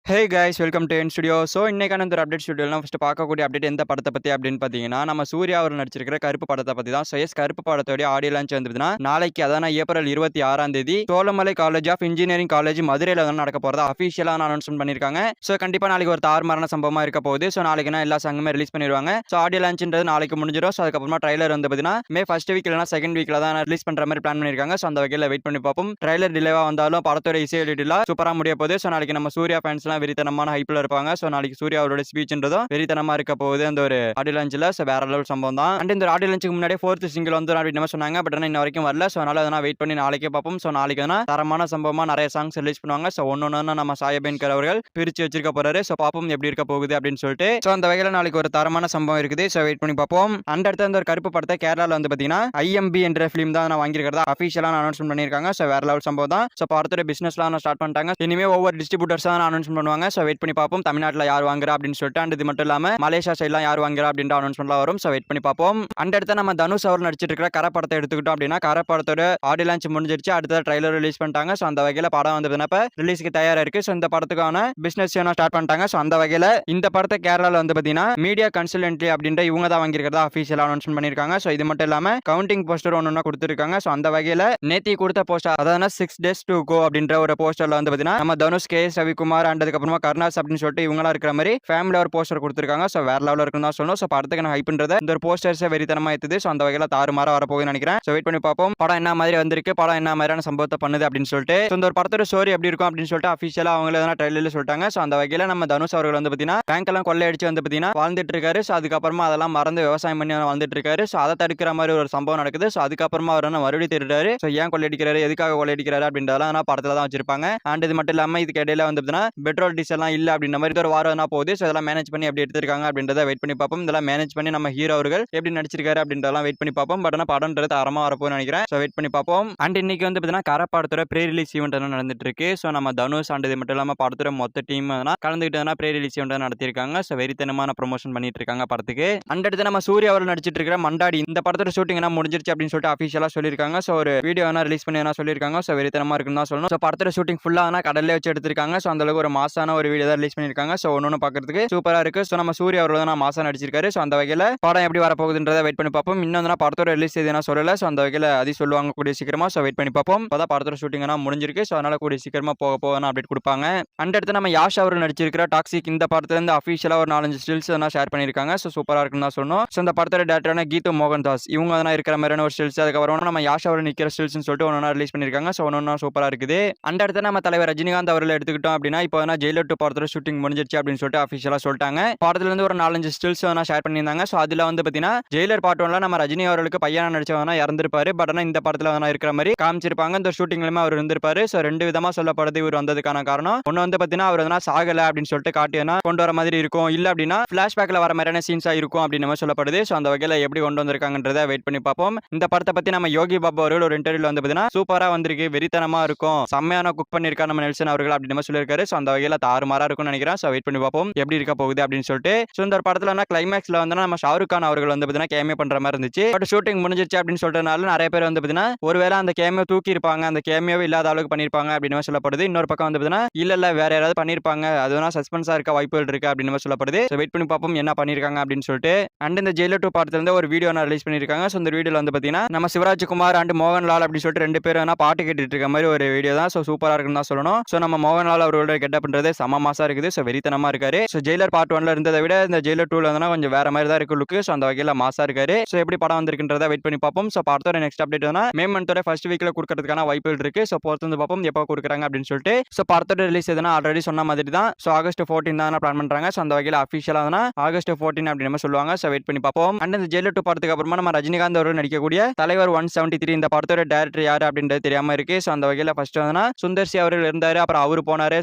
Hey guys welcome to N studio. So இன்னைக்கான இந்த update ஸ்டுடியோலாம் first பார்க்கக்கூடிய அப்டேட் எந்த படத்தை பற்றி அப்படின்னு பார்த்தீங்கன்னா, நம்ம சூர்யா அவர் நடிச்சிருக்கிற கருப்பு படத்தை பற்றி தான். ஸோ கருப்பு படத்தோடைய ஆடியோ லான்ச் வந்து பார்த்தீங்கன்னா நாளைக்கு, அதான April 26 Cholamalai college of engineering college மதுரையில் தான் நடக்க போகிறதா அஃபிஷியலான அனௌன்ஸ்மெண்ட் பண்ணியிருக்காங்க. ஸோ கண்டிப்பாக நாளைக்கு ஒரு தாறுமாறான சம்பவமாக இருக்க போகுது. ஸோ நாளைக்குனா எல்லா சங்கமே ரிலீஸ் பண்ணிடுவாங்க. ஸோ ஆடியோ லான்ச்ன்றது நாளைக்கு முடிஞ்சிடும். ஸோ அதுக்கப்புறமா ட்ரைலர் வந்து பார்த்தீங்கன்னா மே ஃபர்ஸ்ட் வீக் இல்லைனா செகண்ட் வீக்கில் தான் ரிலீஸ் பண்ணுற மாதிரி பிளான் பண்ணியிருக்காங்க. ஸோ அந்த வகையில் வெயிட் பண்ணி பார்ப்போம். ட்ரைலர் டிலேவாக வந்தாலும் படத்தோட இசை எடிட்லாம் சூப்பராக முடிய போகுது. ஸோ நாளைக்கு நம்ம சூர்யா ஃபேன்ஸ்லாம் வெறித்தனமான ஹைப் இருப்பாங்க. சோ நாளைக்கு சூர்யா அவரோட ஸ்பீச்ன்றதும் வெறித்தனமா இருக்க போகுது அந்த ஒரு ஆடியோ லான்ச்ல. சோ வேற லெவல் சம்பவம் தான். அண்ட் இந்த ஆடியோ லான்ச்சுக்கு முன்னாடி 4th சிங்கிள் வந்து அப்படின்னு சொன்னாங்க. பட் இன்ன வரைக்கும் வரல. சோ அதனால நான் வெயிட் பண்ணி நாளைக்கே பார்ப்போம். சோ நாளைக்கு தரமான சம்பவமா நிறைய சாங்ஸ் ரிலீஸ் பண்ணுவாங்க. சோ ஒன்னொன்னு நம்ம சாயபேன்கர் அவர்கள் பிரிச்சு வச்சிருக்க போறாரு. சோ பாப்போம் எப்படி இருக்க போகுது அப்படின்னு சொல்லிட்டு. சோ அந்த வகையில நாளைக்கு ஒரு தரமான சம்பவம் இருக்குது. சோ வெயிட் பண்ணி பார்ப்போம். அந்த அடுத்த அந்த ஒரு கருப்பு படத்தை கேரளால வந்து பாத்தீங்கன்னா IMB என்ற பிலிம் தான் நான் வாங்கியிருக்கிறதா அபிஷியலான அனௌன்ஸ்மெண்ட் பண்ணிருக்காங்க. சோ வேற லெவல் சம்பவம் தான். சோ படத்தோட பிசினஸ்லாம் ஸ்டார்ட் பண்ணிட்டாங்க. இனிமே ஒவ்வொரு டிஸ்ட்ரிபியூட்டர்ஸ் தான் அனௌன்ஸ்மெண்ட் பண்ணுவாங்க. சோ வெயிட் பண்ணி பார்ப்போம். தமிழ்நாட்டில் யார் வாங்குறா அப்படின்னு சொல்லிட்டு. அண்ட் இது மட்டும் இல்லாம மலேசியா சைட்லாம் யார் வாங்குறா அப்படின்ற அனௌன்ஸ்மெண்ட்லாம் வரும். சோ வெயிட் பண்ணி பார்ப்போம். அண்ட் அடுத்து நம்ம தனுஷ் அவர் நடிச்சிட்டு இருக்கிற கர படத்தை எடுத்துக்கிட்டோம் அப்படின்னா, கர படத்தோட ஆடியோ லான்ச் முடிஞ்சிருச்சு. அடுத்த ட்ரைலர் ரிலீஸ் பண்ணிட்டாங்க. சோ அந்த வகையில படம் வந்து ரிலீஸ்க்கு தயாரா இருக்கு. சோ இந்த படத்துக்கான பிசினஸ் ஸ்டார்ட் பண்ணிட்டாங்க. சோ அந்த வகையில இந்த படத்தை கேரளால வந்து பாத்தீங்கன்னா மீடியா கன்சல்டன்சி அப்படின்ற இவங்க தான் வாங்கியிருக்கிறதா அபிஷியல் அனௌன்ஸ்மெண்ட் பண்ணிருக்காங்க. சோ இது மட்டும் இல்லாம கவுண்டிங் போஸ்டர் ஒன்னு கொடுத்திருக்காங்க. சோ அந்த வகையில நேத்தி கொடுத்த போஸ்டர், அதாவது 6 days to go அப்படின்ற ஒரு போஸ்டர்ல வந்து பாத்தீங்கன்னா நம்ம தனுஷ், KS ரவிக்குமார் அண்ட் அதுக்கப்புறமா கருணாஸ் அப்படின்னு சொல்லிட்டு இவங்களா இருக்கிற மாதிரி ஃபேமிலி ஒரு போஸ்டர் கொடுத்திருக்காங்க. சோ வேற லெவல்ல இருக்குன்னு தான் சொல்லணும். சோ படத்துக்கு நான் ஹைப்ன்றத இந்த ஒரு போஸ்டர்ஸ் வெறித்தனமா ஏத்துது. சோ அந்த வகையில தாறுமாறா வரப்போகுதுன்னு நினைக்கிறேன். சோ வெயிட் பண்ணி பார்ப்போம். படம் என்ன மாதிரி வந்திருக்கு, படம் என்ன மாதிரியான சம்பவத்தை பண்ணுது அப்படின்னு சொல்லிட்டு. சோ இந்த ஒரு படத்தோட ஸ்டோரி எப்படி இருக்கும் அப்படின்னு சொல்லிட்டு அபிஷியலா அவங்களே ட்ரைலர்ல சொல்லிட்டாங்க. சோ அந்த வகையில நம்ம தனுஷ் அவர்கள் வந்து பாத்தீங்கன்னா பேங்க் எல்லாம் கொள்ளையடிச்சு வந்து பாத்தீங்கன்னா வாழ்ந்துட்டு இருக்காரு. சோ அதுக்கப்புறமா அதெல்லாம் மறந்து விவசாயம் பண்ணி வாழ்ந்துட்டு இருக்காரு. சோ அதை தடுக்கிற மாதிரி ஒரு சம்பவம் நடக்குது. சோ அதுக்கப்புறமா அவர் மறுபடியும் திருடுறாரு. சோ ஏன் கொள்ளையடிக்கிறாரு, எதுக்காக கொள்ளையடிக்கிறாரு அப்படின்றதெல்லாம் படத்துல தான் வச்சிருப்பாங்க. அண்ட் இது மட்டும் இல்லாம இதுக்கு இடையில வந்து பாத்தீங்கன்னா பெட்ரோல் டீசல் எல்லாம் இல்ல அப்படின்ற மாதிரி ஒரு வாரம் போகுது. சோ இதெல்லாம் மேனேஜ் பண்ணி எப்படி எடுத்திருக்காங்க அப்படின்றத வெயிட் பண்ணி பார்ப்போம். இதெல்லாம் மேனேஜ் பண்ணி நம்ம ஹீரோ அவர்கள் எப்படி நடிச்சிருக்காரு அப்படின்றதெல்லாம் வெயிட் பண்ணி பார்ப்போம். பட் ஆனா படம்ன்றது தரமா வரப்போகுதுன்னு நினைக்கிறேன். சோ வெயிட் பண்ணி பார்ப்போம். அண்ட் இன்னைக்கு வந்து பாத்தீங்கன்னா கர படத்தோட ப்ரீ ரிலீஸ் ஈவென்ட் நடந்துட்டு இருக்கு. சோ நம்ம தனுஷ் அண்ட் இது மட்டும் இல்லாம படத்தோட மொத்த டீம் கலந்துக்கிட்டு ப்ரீ ரிலீஸ் ஈவென்ட் நடத்திருக்காங்க. சோ வெறித்தனமான ப்ரமோஷன் பண்ணிட்டு இருக்காங்க படத்துக்கு. அண்ட் அடுத்து நம்ம சூர்யா அவர்கள் நடிச்சிட்டு இருக்கிற மண்டாடி இந்த படத்தோட ஷூட்டிங் முடிஞ்சிருச்சு அப்படின்னு சொல்லிட்டு அபிஷியலா சொல்லிருக்காங்க. சோ ஒரு வீடியோ ரிலீஸ் பண்ணி சொல்லிருக்காங்க. சோ வெறித்தனமா இருக்குன்னு தான் சொல்லணும். சோ படத்தோட ஷூட்டிங் ஃபுல்லா கடல்ல வச்சு எடுத்திருக்காங்க. சோ அந்த அளவுக்கு ஒரு மாசான ஒரு வீடியோ தான் ரிலீஸ் பண்ணிருக்காங்க. சோ ஒன்னு பார்க்கிறதுக்கு சூப்பரா இருக்கு. சோ நம்ம சூர்யா அவர்கள் தான் மாசா நடிச்சிருக்காரு. சோ அந்த வகையில படம் எப்படி வரப்போகுதுன்றதை வெயிட் பண்ணி பார்ப்போம். இன்னும் படத்தோட ரிலீஸ் எதுனா சொல்லல. சோ அந்த வகையில அது சொல்லுவாங்க கூடிய சீக்கிரமா. சோ வெயிட் பண்ணி பார்ப்போம். இப்பதான் படத்தோட ஷூட்டிங் முடிஞ்சிருக்கு. சோ அதனால கூடிய சீக்கிரமா போக அப்டேட் கொடுப்பாங்க. அண்ட் அடுத்து நம்ம யாஷ் அவர்கள் நடிச்சிருக்கிற டாக்ஸிக் இந்த படத்துல இருந்து அபிஷியலா ஒரு 4-5 ஸ்டில்ஸ் ஷேர் பண்ணிருக்காங்க. சோ சூப்பரா இருக்குன்னு தான் சொல்லணும். சோ இந்த படத்தோட டேரக்டரான கீது மோகன் தாஸ் இவங்க தான் இருக்கிற மாதிரியான ஒரு ஸ்டில்ஸ், அதுக்கப்புறம் நம்ம யாஷ் அவர்கள் நிக்கிற ஸ்டில்ஸ் சொல்லிட்டு ஒன்னு ரிலீஸ் பண்ணிருக்காங்க. சோ ஒன்னு சூப்பரா இருக்குது. அண்ட் அடுத்து நம்ம தலைவர் ரஜினிகாந்த் அவர்கள் எடுத்துக்கிட்டோம் அப்படின்னா இப்போ ஜெயிலர் 2 படத்தோட ஷூட்டிங் முடிஞ்சிருச்சு அப்படின்னு சொல்லிட்டு அபிஷியலா சொல்லிட்டாங்க. படத்துல இருந்து ஒரு 4-5 ஸ்டில்ஸ் ஷேர் பண்ணியிருந்தாங்க. சோ அதுல வந்து பாத்தீங்கன்னா ஜெயிலர் பார்ட் 1ல நம்ம ரஜினி அவர்களுக்கு பையனா நடிச்சவனா இறந்திருப்பாரு. பட் ஆனா இந்த படத்துல இருக்கிற மாதிரி காமிச்சிருப்பாங்க. இந்த ஷூட்டிங்லயுமே அவர் இருந்திருப்பாரு. சோ ரெண்டு விதமா சொல்லப்படுது இவர் வந்ததுக்கான காரணம். ஒன்னு வந்து பாத்தீங்கன்னா அவர் சாகல அப்படின்னு சொல்லிட்டு காட்டியனா கொண்டு வர மாதிரி இருக்கும். இல்ல அப்படின்னா பிளாஷ்பேக்ல வர மாதிரியான சீன்ஸா இருக்கும் அப்படின்னு சொல்லப்படுது. சோ அந்த வகையில எப்படி கொண்டு வந்திருக்காங்கன்றத வெயிட் பண்ணி பார்ப்போம். இந்த படத்தை பத்தி நம்ம யோகி பாபு அவர்கள் ஒரு இன்டர்வியூல வந்து பாத்தீங்கன்னா சூப்பரா வந்திருக்கு, வெறித்தனமா இருக்கும், செம்மையான குக் பண்ணிருக்காரு நம்ம நெல்சன் அவர்கள் அப்படின்னு சொல்லியிருக்காரு. சோ அந்த வகையில தாறுமாறா இருக்கும்னு நினைக்கிறேன். சோ வெயிட் பண்ணி பார்ப்போம் எப்படி இருக்க போகுது அப்படின்னு சொல்லிட்டு. சோ இந்த படத்துல கிளைமேக்ஸ்ல வந்து நம்ம ஷாருக் கான் அவர்கள் வந்து பாத்தீங்கன்னா கேமியோ பண்ற மாதிரி இருந்துச்சு. பட் ஷூட்டிங் முடிஞ்சிருச்சு அப்படின்னு சொல்றதுனால நிறைய பேர் வந்து பாத்தீங்கன்னா ஒருவேளை அந்த கேமியோ தூக்கி இருப்பாங்க, அந்த கேமியோவே இல்லாத அளவுக்கு பண்ணிருப்பாங்க அப்படின்னு சொல்லப்படுது. இன்னொரு பக்கம் வந்து பாத்தீங்கன்னா இல்ல வேற யாராவது பண்ணிருப்பாங்க, அதுனா சஸ்பென்ஸா இருக்க வாய்ப்புகள் இருக்கு அப்படின்னு சொல்லப்படுது. சோ வெயிட் பண்ணி பார்ப்போம் என்ன பண்ணிருக்காங்க அப்படின்னு சொல்லிட்டு. அண்ட் இந்த ஜெயிலர் 2 படத்துல இருந்து ஒரு வீடியோ ரிலீஸ் பண்ணிருக்காங்க. சோ இந்த வீடியோல வந்து பாத்தீங்கன்னா நம்ம சிவராஜ்குமார் அண்ட் மோகன்லால் அப்படி சொல்லிட்டு ரெண்டு பேரும் பாட்டு கேட்டுட்டு இருக்க மாதிரி ஒரு வீடியோ தான். சோ சூப்பரா இருக்குன்னு தான் சொல்லணும். சோ நம்ம மோகன்லால் அவரோட கெட்டப் பண்றது சம மாசா இருக்குது. சோ வெறித்தனமா இருக்காரு. சோ ஜெயிலர் பார்ட் 1ல இருந்ததை விட இந்த ஜெயிலர் 2ல வந்து கொஞ்சம் வேற மாதிரி தான் இருக்கு லுக். சோ அந்த வகையில மாசா இருக்காரு. சோ எப்படி படம் வந்திருக்குன்றத வெயிட் பண்ணி பார்ப்போம். சோ படத்தோட நெக்ஸ்ட் அப்டேட் மே மந்தோட ஃபர்ஸ்ட் வீக்ல கொடுக்கிறதுக்கான வாய்ப்புகள் இருக்கு. சோ பொறுத்து வந்து பார்ப்போம் எப்போ கொடுக்குறாங்க அப்படின்னு சொல்லிட்டு. சோ படத்தோட ரிலீஸ் எதுனா ஆல்ரெடி சொன்ன மாதிரி தான். சோ ஆகஸ்ட் 14 தான் பிளான் பண்றாங்க. சோ அந்த வகையில அபிஷியலா ஆகஸ்ட் 14 அப்படின்னு சொல்லுவாங்க. சோ வெயிட் பண்ணி பார்ப்போம். அண்ட் இந்த ஜெயிலர் 2 படத்துக்கு அப்புறமா நம்ம ரஜினிகாந்த் அவர்கள் நடிக்கக்கூடிய தலைவர் 173 இந்த படத்தோட டைரக்டர் யாரு அப்படின்றது தெரியாம இருக்கு. சோ அந்த வகையில ஃபர்ஸ்ட் சுந்தர் சி அவர்கள் இருந்தாரு, அப்புறம் அவரு போனாரு.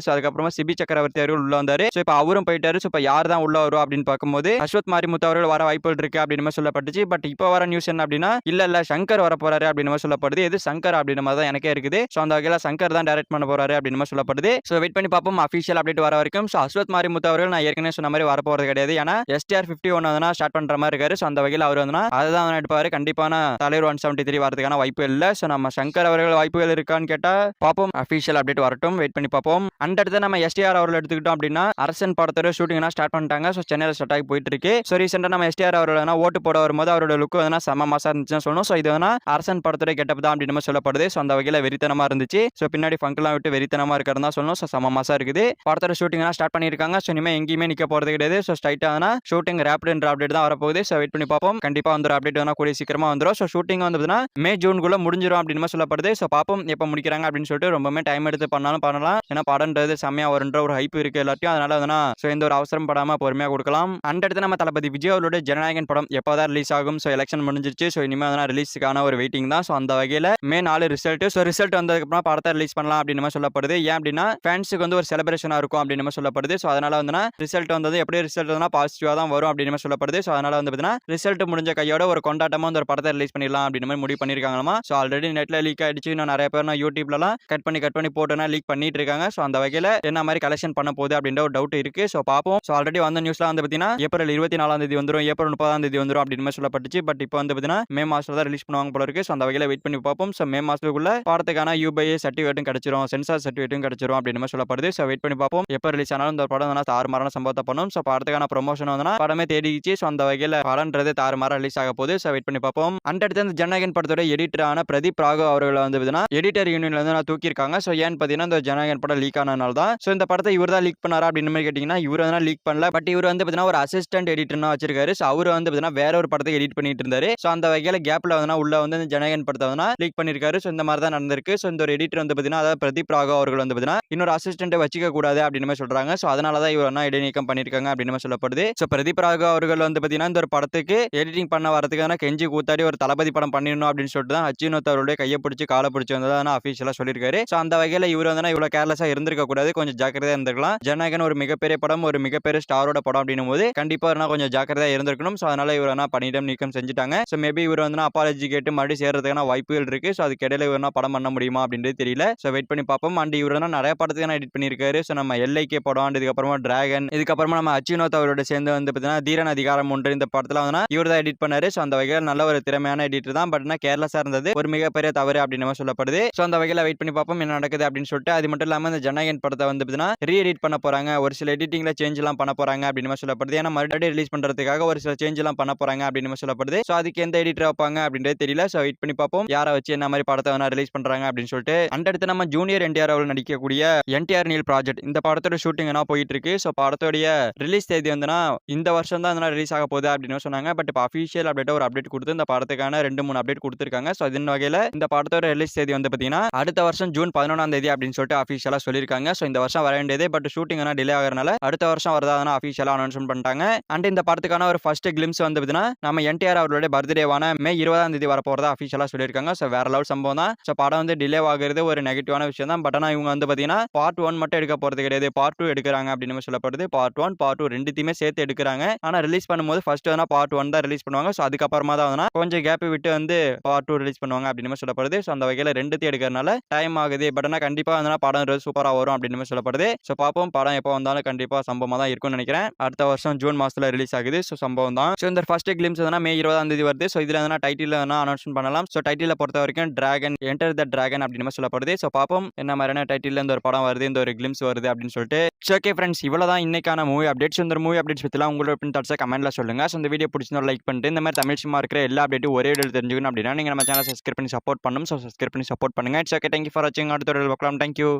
சோ அதுக்கப்புறமா சிபி சக்கரவர்த்தி அவர்கள் உள்ள வந்தாரு. சோ இப்போ அவரும் போயிட்டாரு. சோ இப்போ யார் தான் உள்ள வரும் அப்படின்னு பார்க்கும்போது அஸ்வத் மாரிமுத்து அவர்கள் வர வாய்ப்புகள் இருக்கு அப்படின்னு சொல்லப்பட்டுச்சு. பட் இப்போ வர நியூஸ் என்ன அப்படின்னா இல்ல சங்கர் வர போறாரு அப்படின்னு சொல்லப்படுது. எது சங்கர் அப்படின்னு மாதிரி தான் எனக்கே இருக்குது. சோ அந்த வகையில சங்கர் தான் டைரக்ட் பண்ண போறாரு அப்படின்னு சொல்லப்படுது. சோ வெயிட் பண்ணி பார்ப்போம் அபிஷியல் அப்டேட் வர வரைக்கும். சோ அஸ்வத் மாரிமுத்து அவர்கள் நான் ஏற்கனவே சொன்ன மாதிரி வர போறது கிடையாது. ஏன்னா STR 51 ஸ்டார்ட் பண்ற மாதிரி இருக்காரு. சோ அந்த வகையில அவர் அதுதான் எடுப்பாரு. கண்டிப்பான தலைவர் 173 வரதுக்கான வாய்ப்பு இல்ல. சோ நம்ம சங்கர் அவர்கள் வாய்ப்புகள் இருக்கான்னு கேட்டா பாப்போம். அபிஷியல் அப்டேட் வரட்டும், வெயிட் பண்ணி பார்ப்போம். அண்ட் அடுத்து நம்ம எஸ்டிஆர் அவர்கள் எடுத்துக்கிட்டோம் அப்படின்னா அரசன் படத்தோட ஷூட்டிங்னா ஸ்டார்ட் பண்ணிட்டாங்க. ஸோ சென்னையில் ஸ்டார்ட் ஆகி போயிட்டு இருக்கு. ஸோ ரீசெண்டாக நம்ம எஸ்டிஆர் அவர்கள் ஓட்டு போட வரும்போது அவரோட லுக் வந்து செம மாசா இருந்துச்சுன்னு சொல்லணும். ஸோ இது வந்து அரசன் படத்தோட கெட்டப் தான் அப்படின்னு சொல்லப்படுது. ஸோ அந்த வகையில் வெறித்தனமா இருந்துச்சு. ஸோ பின்னாடி ஃபங்க்லாம் விட்டு வெறித்தனமா இருக்கிறதா சொல்லணும். ஸோ செம மாசா இருக்குது. படத்தோட ஷூட்டிங்லாம் ஸ்டார்ட் பண்ணியிருக்காங்க. ஸோ இனிமேல் எங்கேயுமே நிற்க போகிறது கிடையாது. ஸோ ஸ்ட்ரைட்டாக ஷூட்டிங் ரேப்பிட்ன்ற அப்டேட் தான் வரப்போகுது. ஸோ வெயிட் பண்ணி பார்ப்போம். கண்டிப்பாக வந்து அப்டேட் வேணா கூடிய சீக்கிரமா வந்துடும். ஸோ ஷூட்டிங் வந்து மே ஜூனுக்குள்ள முடிஞ்சிடும் அப்படின்னு சொல்லப்படுது. ஸோ பார்ப்போம் எப்போ முடிக்கிறாங்க அப்படின்னு சொல்லிட்டு. ரொம்பவே டைம் எடுத்து பண்ணாலும் பண்ணலாம். ஏன்னா படம்ன்றது செம்மையா வருன்ற ஒரு ஹைப் இருக்கு எல்லாத்தையும். அதனால வந்து ஸோ எந்த ஒரு அவசரம் படாம பொறுமையா கொடுக்கலாம். அடுத்து நம்ம தளபதி விஜய் அவரோட ஜனநாயகன் படம் எப்போதான் ரிலீஸ் ஆகும். ஸோ எலெக்ஷன் முடிஞ்சிருச்சு. ஸோ இனிமேல் ரிலீஸுக்கான ஒரு வெயிட்டிங் தான். ஸோ அந்த வகையில் மே 4 ரிசல்ட். ஸோ ரிசல்ட் வந்ததுக்கப்புறம் படத்தை ரிலீஸ் பண்ணலாம் அப்படின்னு சொல்லப்படுது. ஏன் அப்படின்னா ஃபேன்ஸுக்கு வந்து ஒரு செலிப்ரேஷனா இருக்கும் அப்படின்னு சொல்லப்படுது. ஸோ அதனால வந்து ரிசல்ட் வந்தது எப்படி ரிசல்ட் வந்து பாசிட்டிவா தான் வரும் அப்படின்னு சொல்லப்படுது. ஸோ அதனால வந்து ரிசல்ட் முடிஞ்ச கையோட ஒரு கொண்டாட்டமா ஒரு படத்தை ரிலீஸ் பண்ணிடலாம் அப்படின்னு மாதிரி முடிவு பண்ணிருக்காங்களாமா. ஸோ ஆல்ரெடி நெட்ல லீக் ஆயிடுச்சு. இன்னும் நிறைய பேர் யூடியூப்லலாம் கட் பண்ணி போட்டுனா லீக் பண்ணிட்டு இருக்காங்க. ஸோ அந்த வகையில் என்ன மாதிரி கலெக்ஷன் பண்ண போகுது அப்படின்ற ஒரு டவுட் இருக்கு. ஸோ பார்ப்போம். ஸோ ஆல்ரெடி வந்த நியூஸ்லாம் வந்து பார்த்தீங்கன்னா ஏப்ரல் 24 வந்துடும், ஏப்ரல் 30 வந்துடும் அப்படின்னு மாதிரி சொல்லப்பட்டுச்சு. பட் இப்போ வந்து பார்த்தீங்கன்னா மே மாசத்துல தான் ரிலீஸ் பண்ணுவாங்க போல இருக்கு. ஸோ அந்த வகையில் வெயிட் பண்ணி பார்ப்போம். ஸோ மே மாசத்துக்குள்ள படத்துக்கான யூபிஐ சர்டிஃபிகேட்டும் கிடைச்சிரும், சென்சார் சர்டிஃபிகேட்டும் கிடைச்சிரும் அப்படின்னு மாதிரி சொல்லப்படுது. ஸோ வெயிட் பண்ணி பார்ப்போம். எப்போ ரிலீஸ் ஆனாலும் இந்த படம் வந்து தாறுமாறான சம்பவத்தை பண்ணும். ஸோ படத்துக்கான ப்ரொமோஷன் வந்து படமே தேடிச்சு. ஸோ அந்த வகையில் படம்ன்றது தாறுமாறா ரிலீஸ் ஆக போகுது. ஸோ வெயிட் பண்ணி பார்ப்போம். அடுத்து இந்த ஜனநாயகன் படத்தோட எடிட்டரான பிரதீப் ராகவ் அவர்கள் வந்து எடிட்டர் யூனியன்ல வந்து தூக்கியிருக்காங்க. ஸோ ஏன்னு பார்த்தீங்கன்னா இந்த ஜனநாயகன் படம் லீக் ஆனதுனால தான். ஸோ இந்த படத்தை இவர் தான் லீக் பண்ணாரா அப்படின்னு மாதிரி கேட்டிங்கன்னா இவர் வந்து லீக் பண்ணல. பட் இவர் வந்து பார்த்தீங்கன்னா ஒரு அசிஸ்டன்ட் எடிட்டர்னா வச்சிருக்காரு. ஸோ அவர் வந்து பார்த்தீங்கன்னா வேற ஒரு படத்தை எடிட் பண்ணிட்டு இருந்தாரு. ஸோ அந்த வகையில் கேப்ல வந்து உள்ள வந்து இந்த ஜனநாயகன் படத்தை வந்து லீக் பண்ணிருக்காரு. ஸோ இந்த மாதிரி தான் நடந்திருக்கு. ஸோ இந்த ஒரு எடிட்டர் வந்து பார்த்தீங்கன்னா அதாவது பிரதீப் ராகவ் அவர்கள் வந்து பார்த்தீங்கன்னா இன்னொரு அசிஸ்டன்ட்டை வச்சிக்க கூடாது அப்படின்னு மாதிரி சொல்றாங்க. ஸோ அதனால தான் இவர் என்ன இடைநீக்கம் பண்ணிருக்காங்க அப்படின்னு சொல்லப்படுது. ஸோ பிரதீப் ராகவ் அவர்கள் வந்து பார்த்தீங்கன்னா இந்த ஒரு படத்துக்கு எடிட்டிங் பண்ண வரதுக்கான கெஞ்சி கூத்தாடி ஒரு தளபதி படம் பண்ணிடணும் அப்படின்னு சொல்லிட்டு தான் அச்சினோத் அவருடைய கையை பிடிச்சி காலை பிடிச்சி வந்ததான் அஃபீஷியலா சொல்லியிருக்காரு. ஸோ அந்த வகையில் இவர் வந்து இவ்வளவு கேர்லெஸா இருந்திருக்க கூடாது, கொஞ்சம் ஜாக்கிரதையா இருந்திருக்கலாம். ஜனநாயகன் ஒரு மிகப்பெரிய படம், ஒரு மிகப்பெரிய ஸ்டாரோட படம் அப்படின்னும் போது கண்டிப்பா கொஞ்சம் ஜாக்கிரதையா இருந்திருக்கணும். ஸோ அதனால இவர் பணியிடம் நீக்கம் செஞ்சுட்டாங்க. ஸோ மேபி இவர் வந்து அப்பாலஜி கேட்டு மறுபடியும் சேர்றதுக்கான வாய்ப்புகள் இருக்கு. ஸோ அதுக்கு இடையில இவர் படம் பண்ண முடியுமா அப்படின்றது தெரியல. ஸோ வெயிட் பண்ணி பார்ப்போம். அண்ட் இவர் நிறைய படத்துக்கு எடிட் பண்ணியிருக்காரு. ஸோ நம்ம எல்ஐகே படம், இதுக்கப்புறமா டிராகன், இதுக்கப்புறமா நம்ம அச்சினோத் அவரோட சேர்ந்து வந்து பார்த்தீங்கன்னா தீரன் அதிகாரம் 1 இந்த படத்துல வந்து இவர் தான் எடிட் பண்ணாரு. ஸோ அந்த வகையில் நல்ல ஒரு திறமையான எடிட்டர் தான். பட் கேர்லெஸா இருந்தது ஒரு மிகப்பெரிய தவறு அப்படின்னு சொல்லப்படுது. ஸோ அந்த வகையில் வெயிட் பண்ணி பார்ப்போம் என்ன நடக்குது அப்படின்னு சொல்லிட்டு. அது மட்டும் இல்லாமல் இந்த ஜனநாயகன் படத்தை வந்து பார்த்தீங்கன்னா ரீ எடிட் பண்ண போறாங்க, ஒரு சில எடிட்டிங்ல சேஞ்ச் எல்லாம் பண்ண போறாங்க அப்படின்னு சொல்லப்படுது. ஏன்னா மறுபடியும் ரிலீஸ் பண்றதுக்காக ஒரு சில சேஞ்ச் எல்லாம் பண்ண போறாங்க அப்படின்னு சொல்லப்படுது. ஸோ அதுக்கு எந்த எடிட்டர் வைப்பாங்க அப்படின்றது தெரியல. ஸோ வெயிட் பண்ணி பார்ப்போம் யாரை வச்சு என்ன மாதிரி படத்தை வேணா ரிலீஸ் பண்றாங்க அப்படின்னு சொல்லிட்டு. அடுத்து நம்ம ஜூனியர் என்டிஆர் அவர்கள் நடிக்கக்கூடிய என்டிஆர் நீல் ப்ராஜெக்ட் இந்த படத்தோட ஷூட்டிங் என்ன போயிட்டு இருக்கு. ஸோ படத்தோடைய ரிலீஸ் தேதி வந்துன்னா இந்த வருஷம் தான் ரிலீஸ் ஆக போகுது அப்படின்னு சொன்னாங்க. பட் இப்போ அஃபிஷியல் அப்டேட் ஒரு அப்டேட் கொடுத்து இந்த படத்துக்கான 2-3 அப்டேட் கொடுத்துருக்காங்க. ஸோ அதன் வகையில் இந்த படத்தோட ரிலீஸ் தேதி வந்து பார்த்தீங்கன்னா அடுத்த வருஷம் ஜூன் 11 அப்படின்னு சொல்லிட்டு அஃபிஷியலா சொல்லியிருக்காங்க. ஸோ இந்த வருஷம் வர வேண்டியது பட் ஷூட்டிங் டிலே ஆகிறனால அடுத்த வருஷம் வரதான அஃபிஷியலா அனௌன்ஸ்மெண்ட் பண்ணிட்டாங்க. அண்ட் இந்த படத்துக்கான ஒரு ஃபர்ஸ்ட் கிளிம்ஸ் வந்து பார்த்தீங்கன்னா நம்ம என்டிஆர் அவர்களுடைய பர்த்டேவான மே 20 வர போறதா அஃபிஷியலா சொல்லியிருக்காங்க. ஸோ வேற லெவல் சம்பவம் தான். ஸோ படம் வந்து டிலே ஆகிறது ஒரு நெகட்டிவான விஷயம் தான். பட் ஆனால் இவங்க வந்து பார்த்தீங்கன்னா பார்ட் 1 மட்டும் எடுக்க போறது கிடையாது, பார்ட் 2 எடுக்கிறாங்க அப்படின்னு சொல்லப்படுது. பார்ட் 1 பார்ட் 2 ரெண்டுத்தையுமே சேர்த்து எடுக்கிறாங்க. ஆனா ரிலீஸ் பண்ணும்போது ஃபர்ஸ்ட் வந்து பார்ட் 1 தான் ரிலீஸ் பண்ணுவாங்க. ஸோ அதுக்கப்புறமா தான் வந்து கொஞ்சம் கேப் விட்டு வந்து பார்ட் 2 ரிலீஸ் பண்ணுவாங்க அப்படின்னு சொல்லப்படுது. ஸோ அந்த வகையில் ரெண்டுத்தையும் எடுக்கிறதுனால டைம் ஆகுது. பட் ஆனால் கண்டிப்பா வந்து படம் சூப்பரா வரும் அப்படின்னு சொல்லப்படுது. ஸோ பார்ப்போம் படம் எப்போ வந்தாலும் கண்டிப்பா சம்பவமா தான் இருக்கும்னு நினைக்கிறேன். அடுத்த வருஷம் ஜூன் மாசத்துல ரிலீஸ் ஆகுது. ஸோ சம்பவம் தான். ஸோ இந்த ஃபர்ஸ்ட் கிளிம்ஸ் மே 20 வருது. ஸோ இதுல டைட்டில் அனௌன்ஸ்மெண்ட் பண்ணலாம். ஸோ டைட்டில பொறுத்த வரைக்கும் டிராகன் என்டர் த டிராகன் அப்படின்னு சொல்லப்படுது. ஸோ பார்ப்போம் என்ன மாதிரியான டைட்டில் இந்த ஒரு படம் வருது, இந்த ஒரு கிளிம்ஸ் வருது அப்படின்னு சொல்லிட்டு. ஓகே ஃப்ரெண்ட்ஸ், இவ்வளவுதான் இன்னைக்கான மூவி அப்டேட்ஸ். இந்த மூவி அப்டேட்ஸ் பத்திலாம் உங்களோட தாட்ஸை கமெண்ட்ல சொல்லுங்க. ஸோ இந்த வீடியோ பிடிச்சிருந்தா லைக் பண்ணிட்டு இந்த மாதிரி தமிழ் சினிமா இருக்கிற எல்லா அப்டேட்டும் ஒரே வீடியோ தெரிஞ்சுக்கணும் அப்படின்னா நீங்க நம்ம சேனல் சப்ஸ்கிரைப் பண்ணி சப்போர்ட் பண்ணணும். ஸோ சப்ஸ்கிரைப் பண்ணி சப்போர்ட் பண்ணுங்க. இட்ஸ் ஓகே, தேங்க்யூ ஃபார் வாட்சிங். அடுத்த வீடியோவில் பார்க்கலாம். தேங்க்யூ.